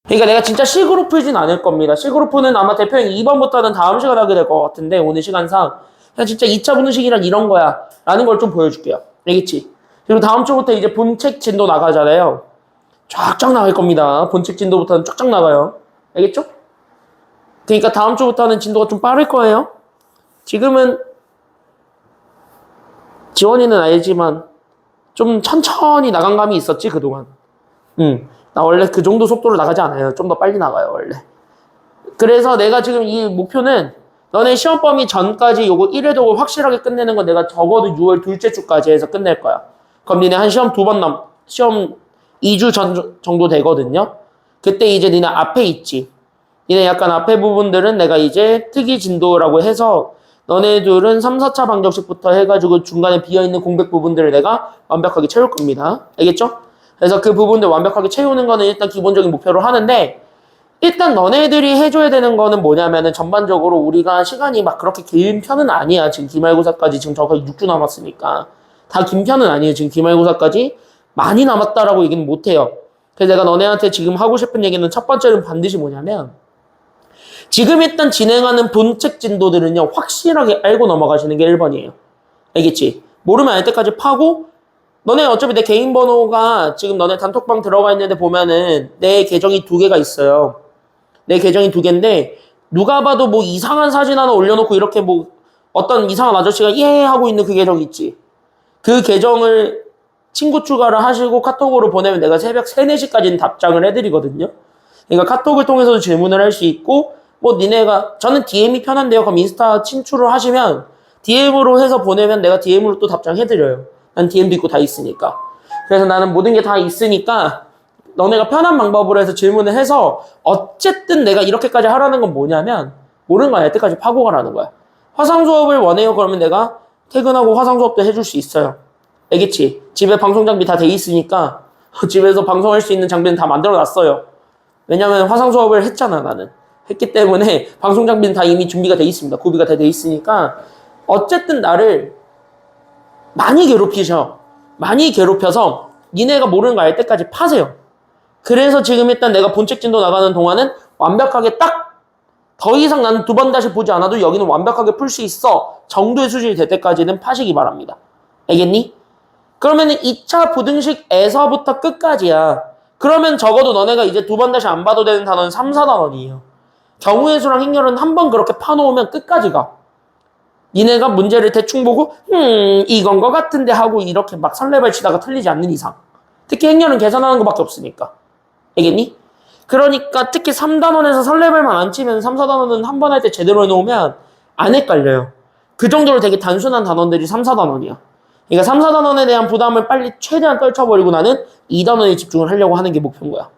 그러니까 내가 진짜 식으로 풀진 않을 겁니다. 식으로 푸는 아마 대표형 2번부터는 다음 시간 하게 될 것 같은데 오늘 시간상 그냥 진짜 2차 분식이란 이런 거야 라는 걸 좀 보여줄게요. 알겠지? 그리고 다음 주부터 이제 본책 진도 나가잖아요. 쫙쫙 나갈 겁니다. 본책 진도부터는 쫙쫙 나가요. 알겠죠? 그러니까 다음 주부터는 진도가 좀 빠를 거예요. 지금은 지원이는 알지만 좀 천천히 나간 감이 있었지 그동안. 나 원래 그 정도 속도로 나가지 않아요. 좀 더 빨리 나가요 원래. 그래서 내가 지금 이 목표는 너네 시험 범위 전까지 요거 1회독을 확실하게 끝내는 건 내가 적어도 6월 둘째 주까지 해서 끝낼 거야. 그럼 니네 한 시험 2번 시험 2주 전 정도 되거든요. 그때 이제 니네 앞에 있지. 니네 약간 앞에 부분들은 내가 이제 특이 진도라고 해서 너네들은 3, 4차 방정식부터 해가지고 중간에 비어있는 공백 부분들을 내가 완벽하게 채울 겁니다. 알겠죠? 그래서 그 부분들 완벽하게 채우는 거는 일단 기본적인 목표로 하는데 일단 너네들이 해줘야 되는 거는 뭐냐면은 전반적으로 우리가 시간이 막 그렇게 긴 편은 아니야. 지금 기말고사까지 지금 정확하게 6주 남았으니까. 다 긴 편은 아니에요. 지금 기말고사까지 많이 남았다라고 얘기는 못해요. 그래서 내가 너네한테 지금 하고 싶은 얘기는 첫 번째는 반드시 뭐냐면 지금 일단 진행하는 본책 진도들은요. 확실하게 알고 넘어가시는 게 1번이에요. 알겠지? 모르면 알 때까지 파고 너네 어차피 내 개인 번호가 지금 너네 단톡방 들어가 있는데 보면은 내 계정이 2개가 있어요. 내 계정이 2개인데 누가 봐도 뭐 이상한 사진 하나 올려놓고 이렇게 뭐 어떤 이상한 아저씨가 예 하고 있는 그 계정 있지. 그 계정을 친구 추가를 하시고 카톡으로 보내면 내가 새벽 3, 4시까지는 답장을 해드리거든요. 그러니까 카톡을 통해서도 질문을 할 수 있고 뭐 니네가 저는 DM이 편한데요. 그럼 인스타 친추를 하시면 DM으로 해서 보내면 내가 DM으로 또 답장해드려요. 난 DM도 있고 다 있으니까. 그래서 나는 모든 게 다 있으니까 너네가 편한 방법으로 해서 질문을 해서 어쨌든 내가 이렇게까지 하라는 건 뭐냐면 모르는 거 알 때까지 파고 가라는 거야. 화상 수업을 원해요. 그러면 내가 퇴근하고 화상 수업도 해줄 수 있어요. 알겠지? 집에 방송 장비 다 돼 있으니까 집에서 방송할 수 있는 장비는 다 만들어 놨어요. 왜냐면 화상 수업을 했잖아 나는. 했기 때문에 방송 장비는 다 이미 준비가 돼 있습니다. 구비가 다 돼 있으니까 어쨌든 나를 많이 괴롭히셔. 많이 괴롭혀서 니네가 모르는 거 알 때까지 파세요. 그래서 지금 일단 내가 본책 진도 나가는 동안은 완벽하게 딱 더 이상 나는 2번 다시 보지 않아도 여기는 완벽하게 풀 수 있어 정도의 수준이 될 때까지는 파시기 바랍니다. 알겠니? 그러면은 2차 부등식에서부터 끝까지야. 그러면 적어도 너네가 이제 2번 다시 안 봐도 되는 단어는 3, 4단원이에요. 경우의 수랑 행렬은 한 번 그렇게 파놓으면 끝까지 가. 니네가 문제를 대충 보고 이건 거 같은데 하고 이렇게 막 설레발 치다가 틀리지 않는 이상. 특히 행렬은 계산하는 것밖에 없으니까. 알겠니? 그러니까 특히 3단원에서 설레발만 안 치면 3, 4단원은 한 번 할 때 제대로 해놓으면 안 헷갈려요. 그 정도로 되게 단순한 단원들이 3, 4단원이야. 그러니까 3, 4단원에 대한 부담을 빨리 최대한 떨쳐버리고 나는 2단원에 집중을 하려고 하는 게 목표인 거야.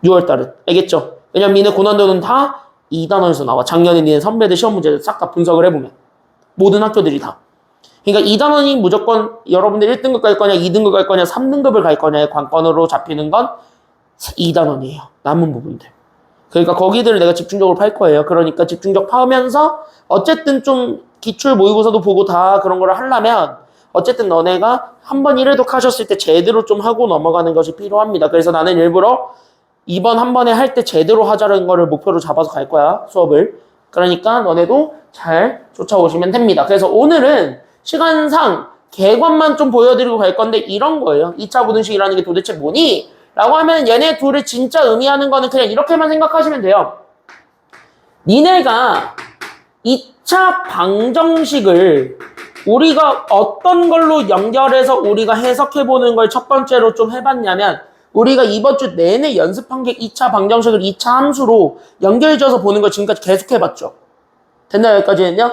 6월달은. 알겠죠? 왜냐면 니네 고난도는 다 2단원에서 나와. 작년에 니네 선배들 시험 문제를 싹 다 분석을 해보면. 모든 학교들이 다. 그러니까 2단원이 무조건 여러분들 1등급 갈 거냐, 2등급 갈 거냐, 3등급을 갈 거냐의 관건으로 잡히는 건 2단원이에요. 남은 부분들. 그러니까 거기들을 내가 집중적으로 팔 거예요. 그러니까 집중적 파면서 어쨌든 좀 기출 모의고사도 보고 다 그런 걸 하려면 어쨌든 너네가 한번 1회독 하셨을 때 제대로 좀 하고 넘어가는 것이 필요합니다. 그래서 나는 일부러 이번 한 번에 할 때 제대로 하자는 거를 목표로 잡아서 갈 거야. 수업을. 그러니까 너네도 잘 쫓아오시면 됩니다. 그래서 오늘은 시간상 개관만 좀 보여드리고 갈 건데 이런 거예요. 2차 부등식이라는 게 도대체 뭐니? 라고 하면 얘네 둘을 진짜 의미하는 거는 그냥 이렇게만 생각하시면 돼요. 니네가 2차 방정식을 우리가 어떤 걸로 연결해서 우리가 해석해보는 걸 첫 번째로 좀 해봤냐면 우리가 이번 주 내내 연습한 게 2차 방정식을 2차 함수로 연결지어서 보는 걸 지금까지 계속 해봤죠. 됐나요? 여기까지는요?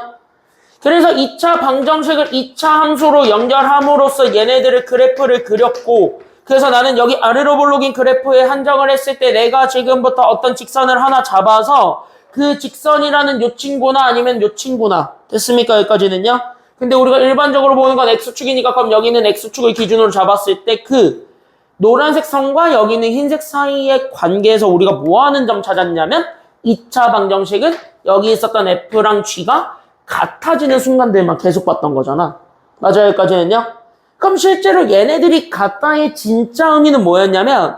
그래서 2차 방정식을 2차 함수로 연결함으로써 얘네들의 그래프를 그렸고 그래서 나는 여기 아래로 볼록인 그래프에 한정을 했을 때 내가 지금부터 어떤 직선을 하나 잡아서 그 직선이라는 요 친구나 아니면 요 친구나 됐습니까? 여기까지는요? 근데 우리가 일반적으로 보는 건 X축이니까 그럼 여기는 X축을 기준으로 잡았을 때 그 노란색 선과 여기 있는 흰색 사이의 관계에서 우리가 뭐 하는 점 찾았냐면 2차 방정식은 여기 있었던 F랑 G가 같아지는 순간들만 계속 봤던 거잖아. 맞아요? 여기까지는요? 그럼 실제로 얘네들이 같다의 진짜 의미는 뭐였냐면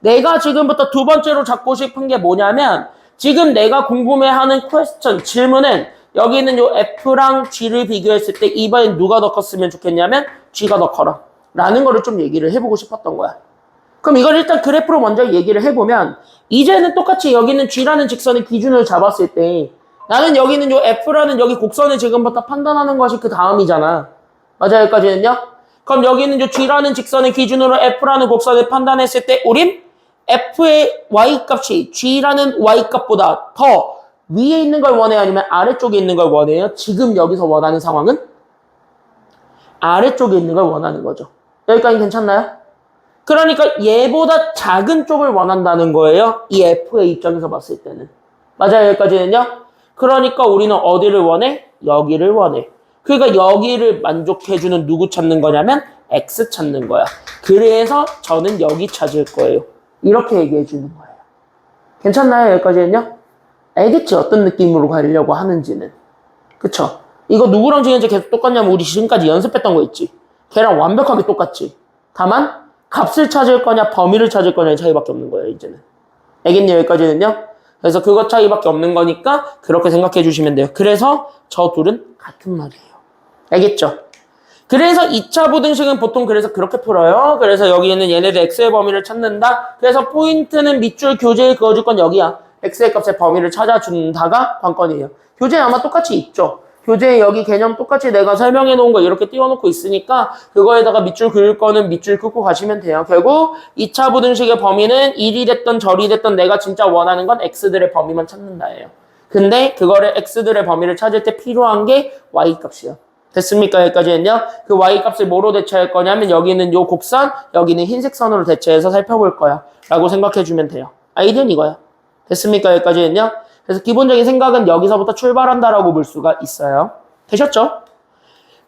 내가 지금부터 두 번째로 잡고 싶은 게 뭐냐면 지금 내가 궁금해하는 퀘스천, 질문은 여기 있는 요 F랑 G를 비교했을 때 이번엔 누가 더 컸으면 좋겠냐면 G가 더 커라 라는 거를 좀 얘기를 해보고 싶었던 거야. 그럼 이걸 일단 그래프로 먼저 얘기를 해보면 이제는 똑같이 여기 있는 G라는 직선의 기준을 잡았을 때 나는 여기 있는 요 F라는 여기 곡선을 지금부터 판단하는 것이 그 다음이잖아. 맞아요, 여기까지는요? 그럼 여기 있는 요 G라는 직선의 기준으로 F라는 곡선을 판단했을 때 우린 F의 Y값이 G라는 Y값보다 더 위에 있는 걸 원해요? 아니면 아래쪽에 있는 걸 원해요? 지금 여기서 원하는 상황은 아래쪽에 있는 걸 원하는 거죠. 여기까지 괜찮나요? 그러니까 얘보다 작은 쪽을 원한다는 거예요. 이 F의 입장에서 봤을 때는. 맞아요, 여기까지는요? 그러니까 우리는 어디를 원해? 여기를 원해. 그러니까 여기를 만족해주는 누구 찾는 거냐면 X 찾는 거야. 그래서 저는 여기 찾을 거예요. 이렇게 얘기해 주는 거예요. 괜찮나요? 여기까지는요? 알겠지? 어떤 느낌으로 가려고 하는지는. 그쵸? 이거 누구랑 지금까지 계속 똑같냐면 우리 지금까지 연습했던 거 있지? 걔랑 완벽하게 똑같지? 다만 값을 찾을 거냐 범위를 찾을 거냐의 차이밖에 없는 거예요. 이제는. 알겠니? 여기까지는요? 그래서 그것 차이밖에 없는 거니까 그렇게 생각해 주시면 돼요. 그래서 저 둘은 같은 말이에요. 알겠죠? 그래서 2차 부등식은 보통 그래서 그렇게 풀어요. 그래서 여기에는 얘네들 x의 범위를 찾는다. 그래서 포인트는 밑줄 교재에 그어줄 건 여기야. x의 값의 범위를 찾아준다가 관건이에요. 교재에 아마 똑같이 있죠. 교재에 여기 개념 똑같이 내가 설명해 놓은 거 이렇게 띄워놓고 있으니까 그거에다가 밑줄 그을 거는 밑줄 긋고 가시면 돼요. 결국 2차 부등식의 범위는 1이 됐던 절이 됐던 내가 진짜 원하는 건 x들의 범위만 찾는다예요. 근데 그거를 x들의 범위를 찾을 때 필요한 게 y값이요. 됐습니까? 여기까지는요. 그 y값을 뭐로 대체할 거냐면 여기는 요 곡선, 여기는 흰색 선으로 대체해서 살펴볼 거야. 라고 생각해 주면 돼요. 아이디어는 이거야. 됐습니까? 여기까지는요. 그래서 기본적인 생각은 여기서부터 출발한다라고 볼 수가 있어요. 되셨죠?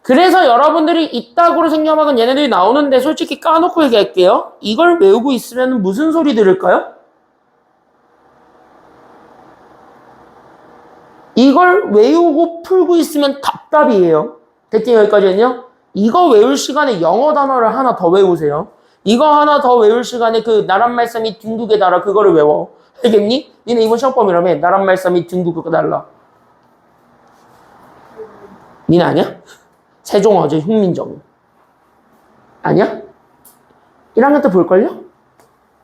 그래서 여러분들이 이따구로 생겨막은 얘네들이 나오는데 솔직히 까놓고 얘기할게요. 이걸 외우고 있으면 무슨 소리 들을까요? 이걸 외우고 풀고 있으면 답답이에요. 됐죠? 여기까지는요. 이거 외울 시간에 영어 단어를 하나 더 외우세요. 이거 하나 더 외울 시간에 그 나란 말씀이 둥국에 달아 그거를 외워. 알겠니? 니네 이번 시험범위라며 나란 말씀이 둥국에 달라. 니네 아니야? 세종어제 훈민정 아니야? 1학년 때 볼걸요?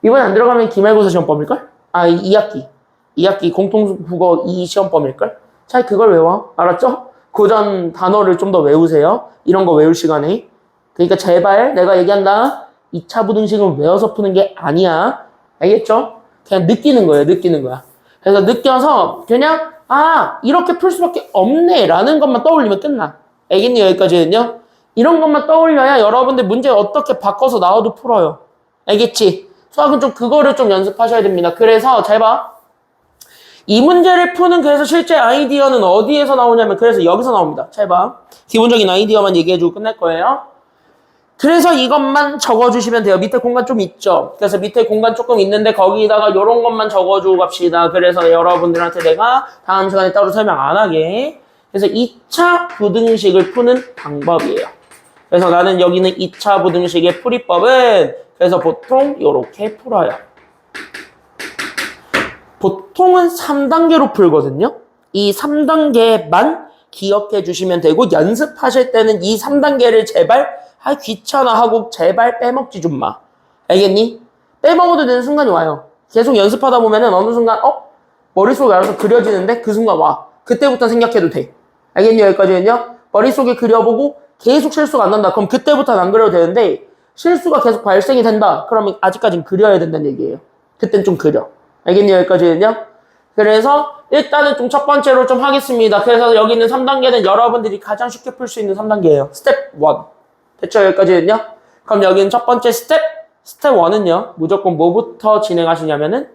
이번에 안 들어가면 기말고사 시험범일걸? 아 2학기 공통국어 2 시험범일걸? 잘 그걸 외워. 알았죠? 고전 단어를 좀 더 외우세요. 이런 거 외울 시간에. 그러니까 제발 내가 얘기한다. 2차 부등식은 외워서 푸는 게 아니야. 알겠죠? 그냥 느끼는 거예요. 느끼는 거야. 그래서 느껴서 그냥 이렇게 풀 수밖에 없네 라는 것만 떠올리면 끝나. 알겠니? 여기까지는요. 이런 것만 떠올려야 여러분들 문제 어떻게 바꿔서 나와도 풀어요. 알겠지? 수학은 좀 그거를 좀 연습하셔야 됩니다. 그래서 잘 봐. 이 문제를 푸는 그래서 실제 아이디어는 어디에서 나오냐면 그래서 여기서 나옵니다. 잘 봐. 기본적인 아이디어만 얘기해주고 끝낼 거예요. 그래서 이것만 적어주시면 돼요. 밑에 공간 좀 있죠. 그래서 밑에 공간 조금 있는데 거기다가 이런 것만 적어주고 갑시다. 그래서 여러분들한테 내가 다음 시간에 따로 설명 안 하게. 그래서 2차 부등식을 푸는 방법이에요. 그래서 나는 여기는 2차 부등식의 풀이법은 그래서 보통 이렇게 풀어요. 보통은 3단계로 풀거든요. 이 3단계만 기억해 주시면 되고 연습하실 때는 이 3단계를 제발 귀찮아 하고 제발 빼먹지 좀 마. 알겠니? 빼먹어도 되는 순간이 와요. 계속 연습하다 보면은 어느 순간 머릿속에 알아서 그려지는데 그 순간 와. 그때부터 생각해도 돼. 알겠니? 여기까지는요. 머릿속에 그려보고 계속 실수가 안 난다. 그럼 그때부터는 안 그려도 되는데 실수가 계속 발생이 된다. 그러면 아직까지는 그려야 된다는 얘기예요. 그땐 좀 그려. 알겠니? 여기까지는요. 그래서 일단은 좀 첫 번째로 좀 하겠습니다. 그래서 여기 있는 3단계는 여러분들이 가장 쉽게 풀 수 있는 3단계예요. 스텝 1. 됐죠? 여기까지는요. 그럼 여기는 첫 번째 스텝 1은요. 무조건 뭐부터 진행하시냐면은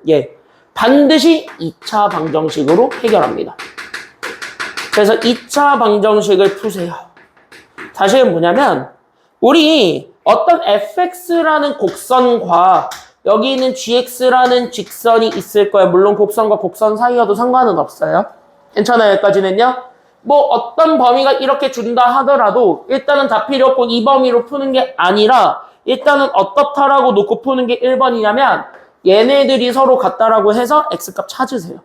반드시 2차 방정식으로 해결합니다. 그래서 2차 방정식을 푸세요. 사실은 뭐냐면 우리 어떤 fx라는 곡선과 여기 있는 gx라는 직선이 있을 거예요. 물론 곡선과 곡선 사이여도 상관은 없어요. 괜찮아요? 여기까지는요. 뭐 어떤 범위가 이렇게 준다 하더라도 일단은 다 필요 없고 이 범위로 푸는 게 아니라 일단은 어떻다라고 놓고 푸는 게 1번이냐면 얘네들이 서로 같다라고 해서 x값 찾으세요.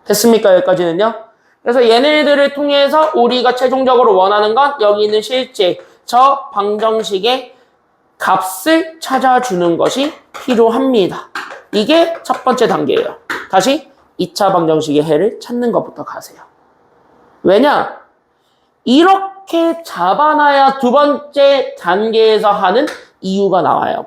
됐습니까? 여기까지는요. 그래서 얘네들을 통해서 우리가 최종적으로 원하는 건 여기 있는 실제 저 방정식의 값을 찾아주는 것이 필요합니다. 이게 첫 번째 단계예요. 다시 2차 방정식의 해를 찾는 것부터 가세요. 왜냐? 이렇게 잡아놔야 두 번째 단계에서 하는 이유가 나와요.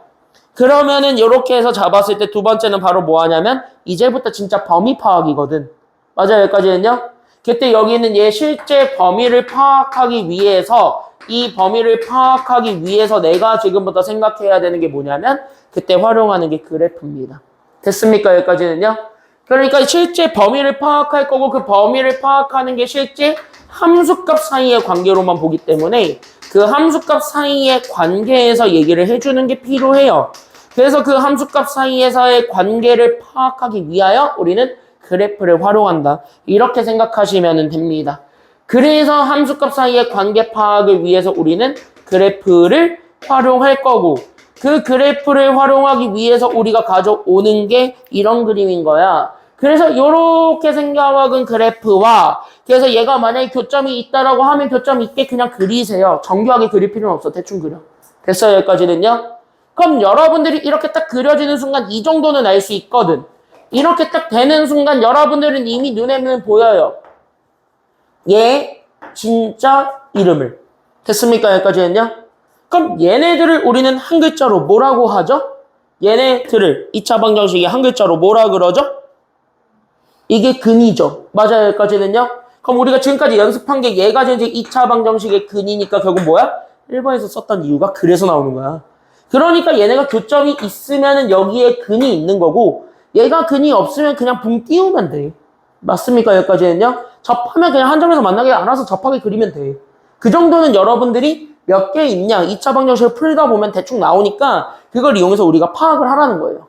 그러면은 이렇게 해서 잡았을 때 두 번째는 바로 뭐 하냐면 이제부터 진짜 범위 파악이거든. 맞아요, 여기까지는요? 그때 여기 있는 얘 실제 범위를 파악하기 위해서 이 범위를 파악하기 위해서 내가 지금부터 생각해야 되는 게 뭐냐면 그때 활용하는 게 그래프입니다. 됐습니까? 여기까지는요? 그러니까 실제 범위를 파악할 거고 그 범위를 파악하는 게 실제 함수값 사이의 관계로만 보기 때문에 그 함수값 사이의 관계에서 얘기를 해주는 게 필요해요. 그래서 그 함수값 사이에서의 관계를 파악하기 위하여 우리는 그래프를 활용한다. 이렇게 생각하시면 됩니다. 그래서 함수값 사이의 관계 파악을 위해서 우리는 그래프를 활용할 거고 그 그래프를 활용하기 위해서 우리가 가져오는 게 이런 그림인 거야. 그래서 이렇게 생겨먹은 그래프와 그래서 얘가 만약에 교점이 있다라고 하면 교점 있게 그냥 그리세요. 정교하게 그릴 필요는 없어. 대충 그려. 됐어요? 여기까지는요? 그럼 여러분들이 이렇게 딱 그려지는 순간 이 정도는 알 수 있거든. 이렇게 딱 되는 순간 여러분들은 이미 눈에는 보여요. 얘 진짜 이름을. 됐습니까? 여기까지는요? 그럼 얘네들을 우리는 한 글자로 뭐라고 하죠? 얘네들을 2차 방정식의 한 글자로 뭐라 그러죠? 이게 근이죠. 맞아요. 여기까지는요? 그럼 우리가 지금까지 연습한 게 얘가 이제 2차 방정식의 근이니까 결국 뭐야? 1번에서 썼던 이유가 그래서 나오는 거야. 그러니까 얘네가 교점이 있으면 여기에 근이 있는 거고 얘가 근이 없으면 그냥 붕 띄우면 돼. 맞습니까? 여기까지는요? 접하면 그냥 한 점에서 만나게 알아서 접하게 그리면 돼. 그 정도는 여러분들이 몇 개 있냐 2차 방정식을 풀다 보면 대충 나오니까 그걸 이용해서 우리가 파악을 하라는 거예요.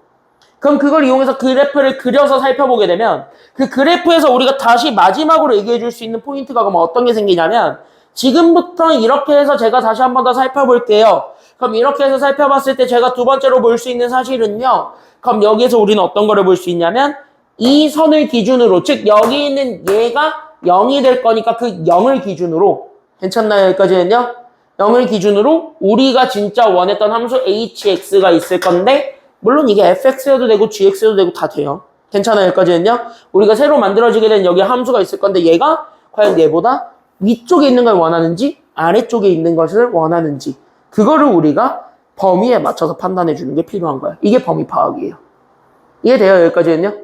그럼 그걸 이용해서 그래프를 그려서 살펴보게 되면 그 그래프에서 우리가 다시 마지막으로 얘기해 줄 수 있는 포인트가 그러면 어떤 게 생기냐면 지금부터 이렇게 해서 제가 다시 한 번 더 살펴볼게요. 그럼 이렇게 해서 살펴봤을 때 제가 두 번째로 볼 수 있는 사실은요. 그럼 여기에서 우리는 어떤 거를 볼 수 있냐면 이 선을 기준으로 즉 여기 있는 얘가 0이 될 거니까 그 0을 기준으로 괜찮나요? 여기까지는요? 0을 기준으로 우리가 진짜 원했던 함수 hx가 있을 건데 물론 이게 fx여도 되고 gx여도 되고 다 돼요. 괜찮아요? 여기까지는요? 우리가 새로 만들어지게 된 여기 함수가 있을 건데 얘가 과연 얘보다 위쪽에 있는 걸 원하는지 아래쪽에 있는 것을 원하는지 그거를 우리가 범위에 맞춰서 판단해 주는 게 필요한 거예요. 이게 범위 파악이에요. 이해돼요? 여기까지는요?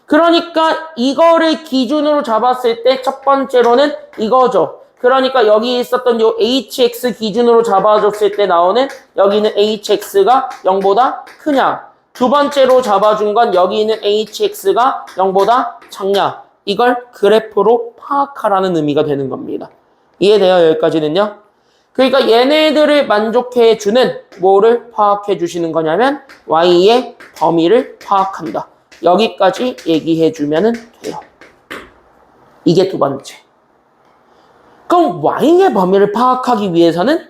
그러니까 이거를 기준으로 잡았을 때 첫 번째로는 이거죠. 그러니까 여기 있었던 요 hx 기준으로 잡아줬을 때 나오는 여기는 hx가 0보다 크냐. 두 번째로 잡아준 건 여기 있는 hx가 0보다 작냐. 이걸 그래프로 파악하라는 의미가 되는 겁니다. 이해돼요? 여기까지는요? 그러니까 얘네들을 만족해주는 뭐를 파악해 주시는 거냐면 y의 범위를 파악한다. 여기까지 얘기해주면 돼요. 이게 두 번째. 그럼 y의 범위를 파악하기 위해서는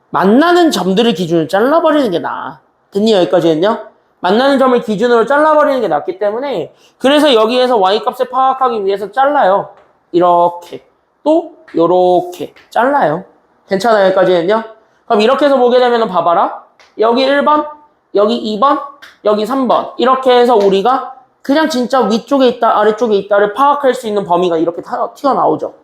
만나는 점들을 기준으로 잘라버리는 게 나아. 됐니? 여기까지는요? 만나는 점을 기준으로 잘라버리는 게 낫기 때문에 그래서 여기에서 y값을 파악하기 위해서 잘라요. 이렇게 또 요렇게 잘라요. 괜찮아요? 여기까지는요? 그럼 이렇게 해서 보게 되면 봐봐라. 여기 1번, 여기 2번, 여기 3번 이렇게 해서 우리가 그냥 진짜 위쪽에 있다 아래쪽에 있다를 파악할 수 있는 범위가 이렇게 튀어나오죠.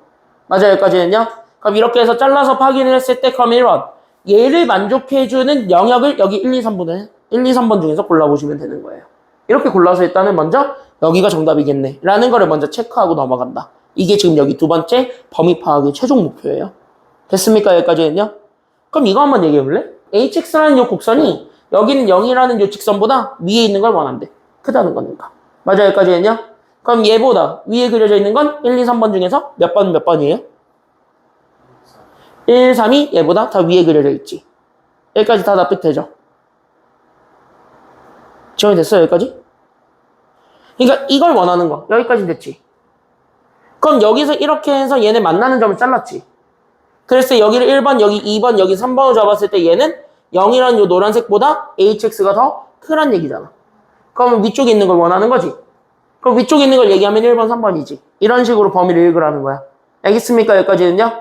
맞아요? 여기까지는요? 그럼 이렇게 해서 잘라서 확인을 했을 때 그럼 1번 얘를 만족해주는 영역을 여기 1, 2, 3번 중에서 골라보시면 되는 거예요. 이렇게 골라서 일단은 먼저 여기가 정답이겠네 라는 거를 먼저 체크하고 넘어간다. 이게 지금 여기 두 번째 범위 파악의 최종 목표예요. 됐습니까? 여기까지는요? 그럼 이거 한번 얘기해볼래? hx라는 이 곡선이 여기는 0이라는 이 직선보다 위에 있는 걸 원한대. 크다는 거니까. 맞아요? 여기까지는요? 그럼 얘보다 위에 그려져 있는 건 1, 2, 3번 중에서 몇 번이에요? 1, 3이 얘보다 더 위에 그려져 있지. 여기까지 다 납득되죠? 지원이 됐어요? 여기까지? 그러니까 이걸 원하는 거. 여기까지 됐지. 그럼 여기서 이렇게 해서 얘네 만나는 점을 잘랐지. 그래서 여기를 1번, 여기 2번, 여기 3번으로 잡았을 때 얘는 0이라는 요 노란색보다 hx가 더 크란 얘기잖아. 그러면 위쪽에 있는 걸 원하는 거지. 그럼 위쪽에 있는 걸 얘기하면 1번, 3번이지. 이런 식으로 범위를 읽으라는 거야. 알겠습니까? 여기까지는요?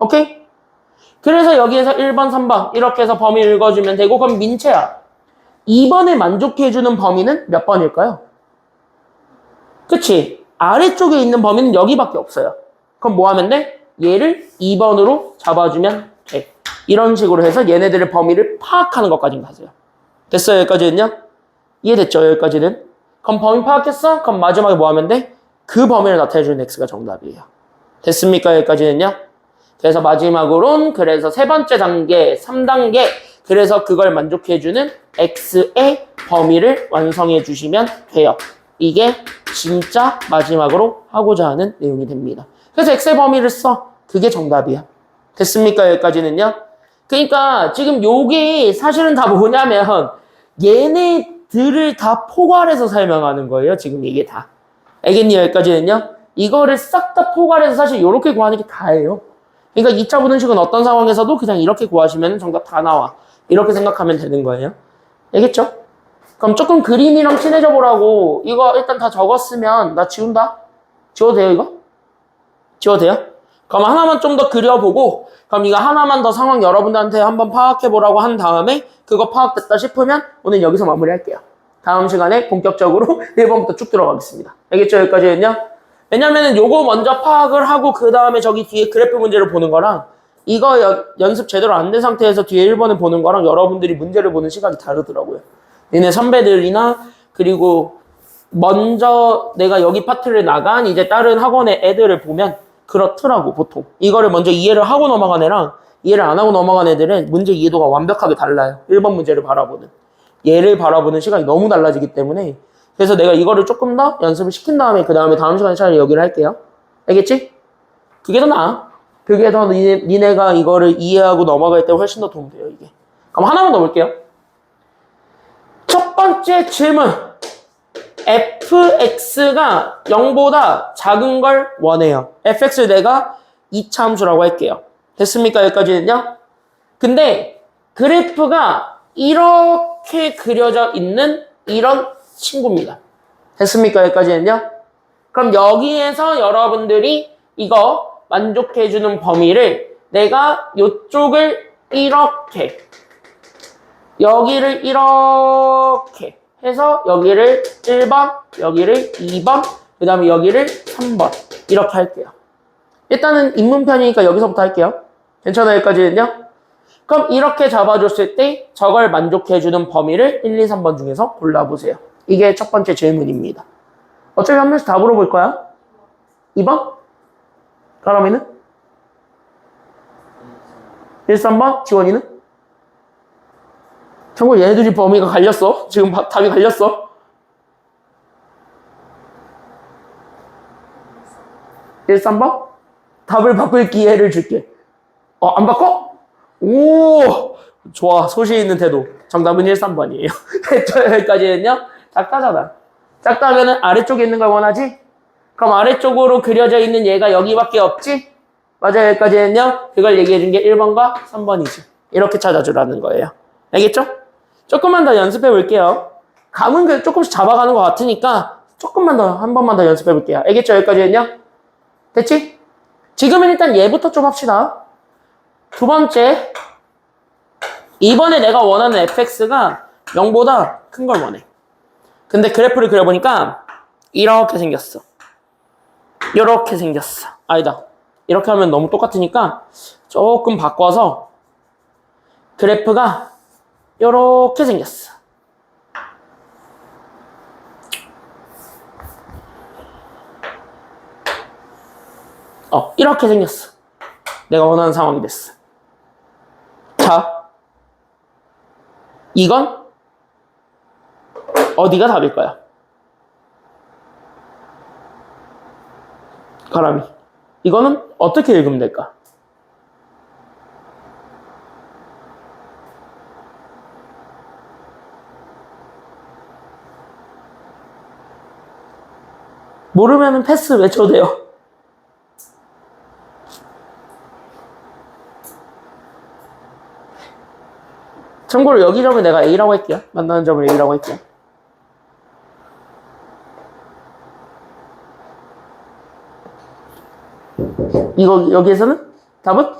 오케이? 그래서 여기에서 1번, 3번 이렇게 해서 범위를 읽어주면 되고 그럼 민채야. 2번에 만족해주는 범위는 몇 번일까요? 그치? 아래쪽에 있는 범위는 여기밖에 없어요. 그럼 뭐 하면 돼? 얘를 2번으로 잡아주면 돼. 이런 식으로 해서 얘네들의 범위를 파악하는 것까지 가세요. 됐어요? 여기까지는요? 이해됐죠? 여기까지는? 그럼 범위 파악했어? 그럼 마지막에 뭐 하면 돼? 그 범위를 나타내주는 x가 정답이에요. 됐습니까? 여기까지는요? 그래서 마지막으로는 그래서 세 번째 단계, 3단계 그래서 그걸 만족해주는 x의 범위를 완성해 주시면 돼요. 이게 진짜 마지막으로 하고자 하는 내용이 됩니다. 그래서 x의 범위를 써. 그게 정답이야. 됐습니까? 여기까지는요? 그러니까 지금 요게 사실은 다 뭐냐면 얘네들을 다 포괄해서 설명하는 거예요. 지금 이게 다. 알겠니? 여기까지는요? 이거를 싹 다 포괄해서 사실 이렇게 구하는 게 다예요. 그러니까 2차 분원식은 어떤 상황에서도 그냥 이렇게 구하시면 정답 다 나와. 이렇게 생각하면 되는 거예요. 알겠죠? 그럼 조금 그림이랑 친해져 보라고 이거 일단 다 적었으면 나 지운다? 지워도 돼요 이거? 지워도 돼요? 그럼 하나만 좀 더 그려보고 그럼 이거 하나만 더 상황 여러분들한테 한번 파악해 보라고 한 다음에 그거 파악됐다 싶으면 오늘 여기서 마무리할게요. 다음 시간에 본격적으로 1번부터 쭉 들어가겠습니다. 알겠죠? 여기까지는요? 왜냐면은 요거 먼저 파악을 하고 그 다음에 저기 뒤에 그래프 문제를 보는 거랑 이거 연습 제대로 안 된 상태에서 뒤에 1번을 보는 거랑 여러분들이 문제를 보는 시각이 다르더라고요. 얘네 선배들이나 그리고 먼저 내가 여기 파트를 나간 이제 다른 학원의 애들을 보면 그렇더라고 보통. 이거를 먼저 이해를 하고 넘어간 애랑 이해를 안 하고 넘어간 애들은 문제 이해도가 완벽하게 달라요. 1번 문제를 바라보는. 얘를 바라보는 시각이 너무 달라지기 때문에 그래서 내가 이거를 조금 더 연습을 시킨 다음에 그 다음에 다음 시간에 차라리 여기를 할게요. 알겠지? 그게 더 나아. 그게 더 니네가 이거를 이해하고 넘어갈 때 훨씬 더 도움돼요 이게. 그럼 하나만 더 볼게요. 첫 번째 질문. fx가 0보다 작은 걸 원해요. fx를 내가 2차 함수라고 할게요. 됐습니까? 여기까지는요? 근데 그래프가 이렇게 그려져 있는 이런 친구입니다. 됐습니까? 여기까지는요? 그럼 여기에서 여러분들이 이거 만족해주는 범위를 내가 이쪽을 이렇게 여기를 이렇게 해서 여기를 1번, 여기를 2번, 그 다음에 여기를 3번 이렇게 할게요. 일단은 인문편이니까 여기서부터 할게요. 괜찮아요? 여기까지는요? 그럼 이렇게 잡아줬을 때 저걸 만족해주는 범위를 1, 2, 3번 중에서 골라보세요. 이게 첫 번째 질문입니다. 어차피 한 명씩 다 물어볼 거야. 2번? 가람이는? 1, 3번? 지원이는? 참고로 얘네들이 범위가 갈렸어. 지금 답이 갈렸어. 1, 3번? 답을 바꿀 기회를 줄게. 안 바꿔? 오! 좋아. 소신 있는 태도. 정답은 1, 3번이에요. 여기까지는요? 작다잖아. 작다면은 아래쪽에 있는 걸 원하지? 그럼 아래쪽으로 그려져 있는 얘가 여기밖에 없지? 맞아요. 여기까지는요? 그걸 얘기해 준 게 1번과 3번이지. 이렇게 찾아주라는 거예요. 알겠죠? 조금만 더 연습해 볼게요. 감은 조금씩 잡아가는 것 같으니까 조금만 더, 한 번만 더 연습해 볼게요. 알겠죠? 여기까지는요? 됐지? 지금은 일단 얘부터 좀 합시다. 두 번째, 이번에 내가 원하는 fx가 0보다 큰 걸 원해. 근데 그래프를 그려보니까 이렇게 생겼어. 이렇게 생겼어. 아니다. 이렇게 하면 너무 똑같으니까 조금 바꿔서 그래프가 이렇게 생겼어. 이렇게 생겼어. 내가 원하는 상황이 됐어. 자, 이건 어디가 답일까요? 가람이. 이거는 어떻게 읽으면 될까? 모르면은 패스 외쳐도 돼요. 참고로 여기 점을 내가 A라고 할게요. 만나는 점을 A라고 할게요. 이거 여기에서는 답은?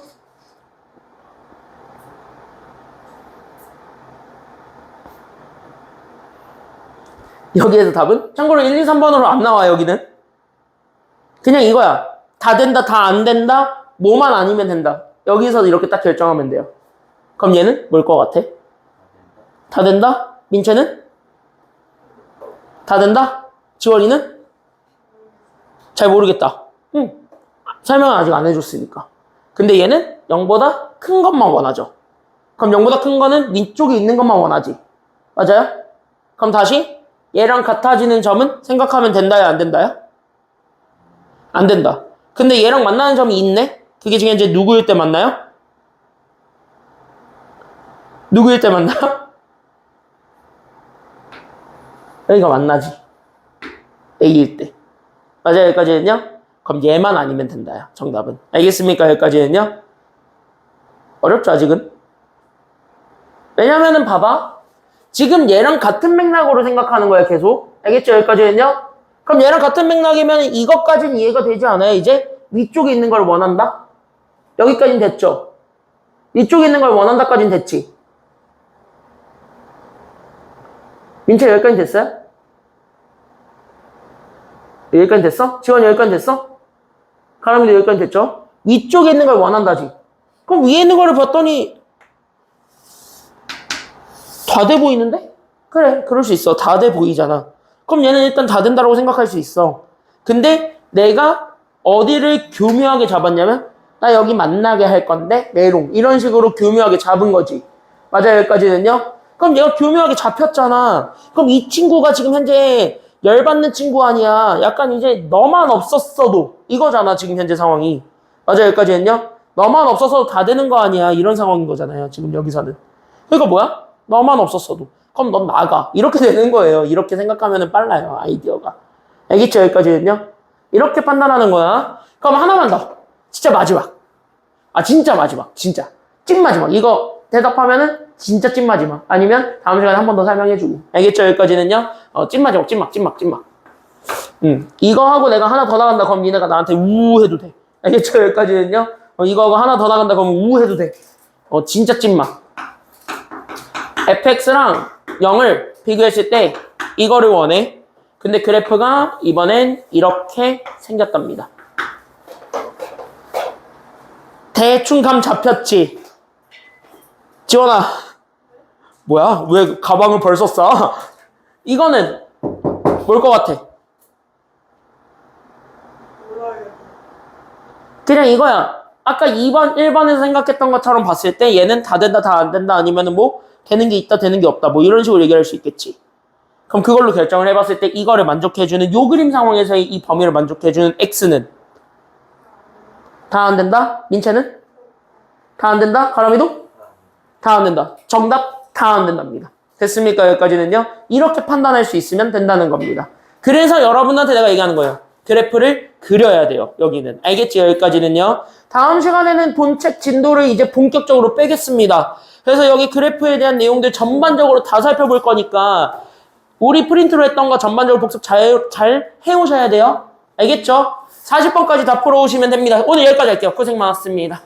여기에서 답은? 참고로 1, 2, 3번으로 안 나와 여기는. 그냥 이거야. 다 된다, 다 안 된다, 뭐만 아니면 된다. 여기서 이렇게 딱 결정하면 돼요. 그럼 얘는 뭘 것 같아? 다 된다? 민채는? 다 된다? 지원이는? 잘 모르겠다. 설명은 아직 안 해줬으니까. 근데 얘는 0보다 큰 것만 원하죠. 그럼 0보다 큰 거는 밑쪽에 있는 것만 원하지. 맞아요? 그럼 다시 얘랑 같아지는 점은 생각하면 된다야 안 된다야? 안 된다. 근데 얘랑 만나는 점이 있네? 그게 지금 이제 누구일 때 만나요? 누구일 때 만나? 여기가 만나지. A일 때. 맞아요, 여기까지는요? 그럼 얘만 아니면 된다요. 정답은. 알겠습니까? 여기까지는요? 어렵죠, 아직은? 왜냐면은 봐봐. 지금 얘랑 같은 맥락으로 생각하는 거야, 계속. 알겠죠? 여기까지는요? 그럼 얘랑 같은 맥락이면 이것까지는 이해가 되지 않아요? 이제 위쪽에 있는 걸 원한다? 여기까지는 됐죠? 위쪽에 있는 걸 원한다까지는 됐지? 민채 여기까지 됐어요? 여기까지 됐어? 지원 여기까지 됐어? 가람이도 여기까지 됐죠? 위쪽에 있는 걸 원한다지. 그럼 위에 있는 거를 봤더니 다 돼 보이는데? 그래, 그럴 수 있어. 다 돼 보이잖아. 그럼 얘는 일단 다 된다고 생각할 수 있어. 근데 내가 어디를 교묘하게 잡았냐면 나 여기 만나게 할 건데 메롱 이런 식으로 교묘하게 잡은 거지. 맞아요, 여기까지는요? 그럼 얘가 교묘하게 잡혔잖아. 그럼 이 친구가 지금 현재 열받는 친구 아니야. 약간 이제 너만 없었어도 이거잖아, 지금 현재 상황이. 맞아요, 여기까지는요? 너만 없었어도 다 되는 거 아니야. 이런 상황인 거잖아요, 지금 여기서는. 그러니까 뭐야? 너만 없었어도. 그럼 넌 나가. 이렇게 되는 거예요. 이렇게 생각하면 빨라요, 아이디어가. 알겠죠, 여기까지는요? 이렇게 판단하는 거야. 그럼 하나만 더. 진짜 마지막. 아, 진짜 마지막. 진짜. 찐 마지막. 이거 대답하면은 진짜 찐 마지막. 아니면 다음 시간에 한 번 더 설명해주고. 알겠죠? 여기까지는요? 찐 마지막, 찐막. 이거 하고 내가 하나 더 나간다. 그럼 니네가 나한테 우 해도 돼. 알겠죠? 여기까지는요? 이거 하고 하나 더 나간다. 그러면 우 해도 돼. 진짜 찐막. fx랑 0을 비교했을 때 이거를 원해. 근데 그래프가 이번엔 이렇게 생겼답니다. 대충 감 잡혔지? 지원아, 뭐야? 왜 가방을 벌써 싸? 이거는 뭘 것 같아? 그냥 이거야. 아까 2번, 1번에서 생각했던 것처럼 봤을 때 얘는 다 된다, 다 안 된다, 아니면은 뭐 되는 게 있다, 되는 게 없다, 뭐 이런 식으로 얘기할 수 있겠지. 그럼 그걸로 결정을 해봤을 때 이거를 만족해주는 요 그림 상황에서의 이 범위를 만족해주는 x는 다 안 된다? 민채는? 다 안 된다? 가람이도? 다 안 된다. 정답 다 안 된답니다. 됐습니까? 여기까지는요. 이렇게 판단할 수 있으면 된다는 겁니다. 그래서 여러분한테 내가 얘기하는 거예요. 그래프를 그려야 돼요. 여기는. 알겠지? 여기까지는요. 다음 시간에는 본책 진도를 이제 본격적으로 빼겠습니다. 그래서 여기 그래프에 대한 내용들 전반적으로 다 살펴볼 거니까 우리 프린트로 했던 거 전반적으로 복습 잘 해오셔야 돼요. 알겠죠? 40번까지 다 풀어오시면 됩니다. 오늘 여기까지 할게요. 고생 많았습니다.